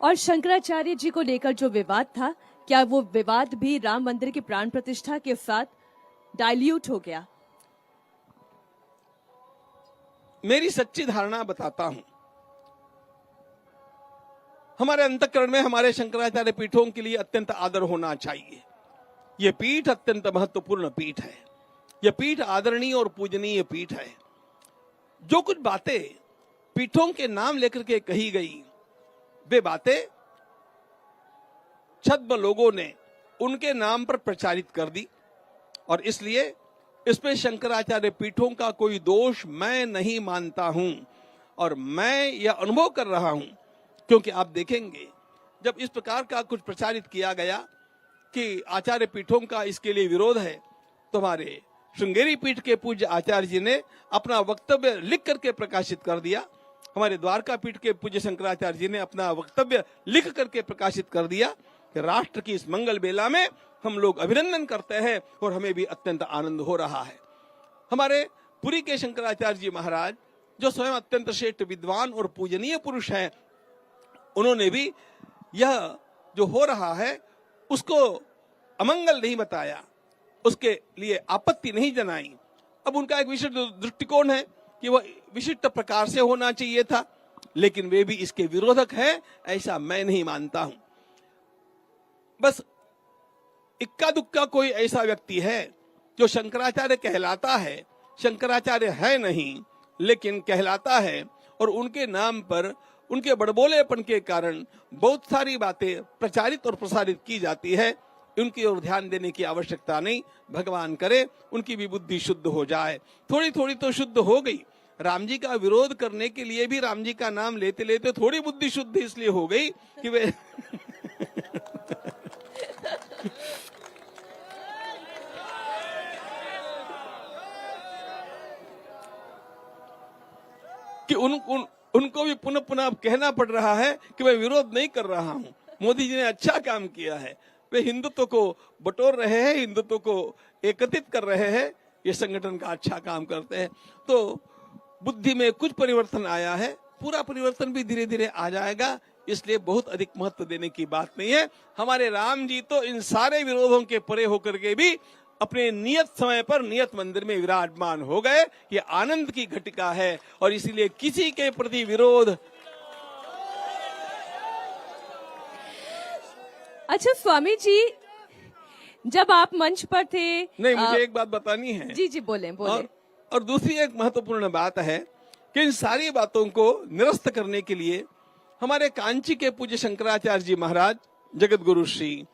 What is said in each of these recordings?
और शंकराचार्य जी को लेकर जो विवाद था, क्या वो विवाद भी राम मंदिर की प्राण प्रतिष्ठा के साथ डाइल्यूट हो गया? मेरी सच्ची धारणा बताता हूं। हमारे अंतःकरण में हमारे शंकराचार्य पीठों के लिए अत्यंत आदर होना चाहिए। यह पीठ अत्यंत महत्वपूर्ण पीठ है। यह पीठ आदरणीय और पूजनीय पीठ है। जो कुछ बातें पीठों के नाम लेकर के कही गई, वे बातें छद्म लोगों ने उनके नाम पर प्रचारित कर दी, और इसलिए इसमें शंकराचार्य पीठों का कोई दोष मैं नहीं मानता हूं। और मैं यह अनुभव कर रहा हूं, क्योंकि आप देखेंगे जब इस प्रकार का कुछ प्रचारित किया गया कि आचार्य पीठों का इसके लिए विरोध है, तो हमारे श्रृंगेरी पीठ के पूज्य आचार्य जी ने अपना वक्तव्य लिख करके प्रकाशित कर दिया। हमारे द्वारका पीठ के पूज्य शंकराचार्य जी ने अपना वक्तव्य लिख करके प्रकाशित कर दिया कि राष्ट्र की इस मंगल बेला में हम लोग अभिनंदन करते हैं और हमें भी अत्यंत आनंद हो रहा है। हमारे पुरी के शंकराचार्य जी महाराज, जो स्वयं अत्यंत श्रेष्ठ विद्वान और पूजनीय पुरुष हैं, उन्होंने भी यह जो हो रहा है उसको अमंगल नहीं बताया, उसके लिए आपत्ति नहीं जनाई। अब उनका एक विशिष्ट दृष्टिकोण है कि वह विशिष्ट प्रकार से होना चाहिए था, लेकिन वे भी इसके विरोधक हैं, ऐसा मैं नहीं मानता हूं। बस इक्का दुक्का कोई ऐसा व्यक्ति है जो शंकराचार्य कहलाता है, शंकराचार्य है नहीं लेकिन कहलाता है, और उनके नाम पर उनके बड़बोलेपन के कारण बहुत सारी बातें प्रचारित और प्रसारित की जाती है। उनकी ओर ध्यान देने की आवश्यकता नहीं। भगवान करे उनकी भी बुद्धि शुद्ध हो जाए। थोड़ी थोड़ी तो शुद्ध हो गई। राम जी का विरोध करने के लिए भी राम जी का नाम लेते लेते थोड़ी बुद्धि शुद्ध इसलिए हो गई कि वे कि उनको भी पुनः पुनः कहना पड़ रहा है कि मैं विरोध नहीं कर रहा हूं। मोदी जी ने अच्छा काम किया है, वे हिंदुत्व को बटोर रहे हैं, हिंदुत्व को एकत्रित कर रहे हैं, ये संगठन का अच्छा काम करते हैं। तो बुद्धि में कुछ परिवर्तन आया है, पूरा परिवर्तन भी धीरे धीरे आ जाएगा, इसलिए बहुत अधिक महत्व देने की बात नहीं है। हमारे राम जी तो इन सारे विरोधों के परे होकर के भी अपने नियत समय पर नियत मंदिर में विराजमान हो गए। ये आनंद की घटिका है, और इसीलिए किसी के प्रति विरोध। अच्छा स्वामी जी, जब आप मंच पर थे, नहीं, मुझे एक बात बतानी है। जी जी, बोलें बोलें। और दूसरी एक महत्वपूर्ण बात है कि इन सारी बातों को निरस्त करने के लिए हमारे कांची के पूज्य शंकराचार्य जी महाराज, जगत गुरु श्री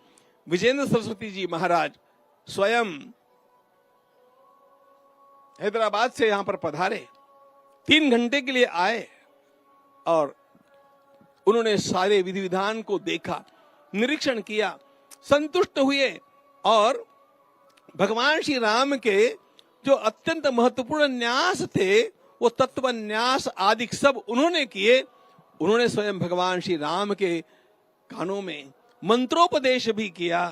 विजेंद्र सरस्वती जी महाराज स्वयं हैदराबाद से यहां पर पधारे, 3 घंटे के लिए आए, और उन्होंने सारे विधि विधान को देखा, निरीक्षण किया, संतुष्ट हुए, और भगवान श्री राम के जो अत्यंत महत्वपूर्ण न्यास थे, वो तत्व न्यास आदि सब उन्होंने किए। उन्होंने स्वयं भगवान श्री राम के कानों में मंत्रोपदेश भी किया।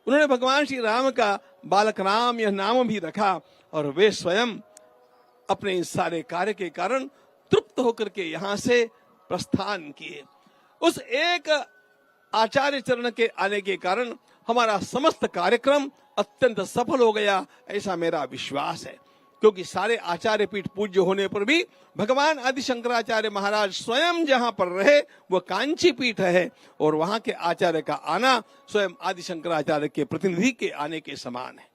उन्होंने भगवान श्री राम का बालक राम यह नाम भी रखा, और वे स्वयं अपने इस सारे कार्य के कारण तृप्त होकर के यहां से प्रस्थान किए। उस एक आचार्य चरण के आने के कारण हमारा समस्त कार्यक्रम अत्यंत सफल हो गया, ऐसा मेरा विश्वास है। क्योंकि सारे आचार्य पीठ पूज्य होने पर भी भगवान आदि शंकराचार्य महाराज स्वयं जहां पर रहे वह कांची पीठ है, और वहां के आचार्य का आना स्वयं आदि शंकराचार्य के प्रतिनिधि के आने के समान है।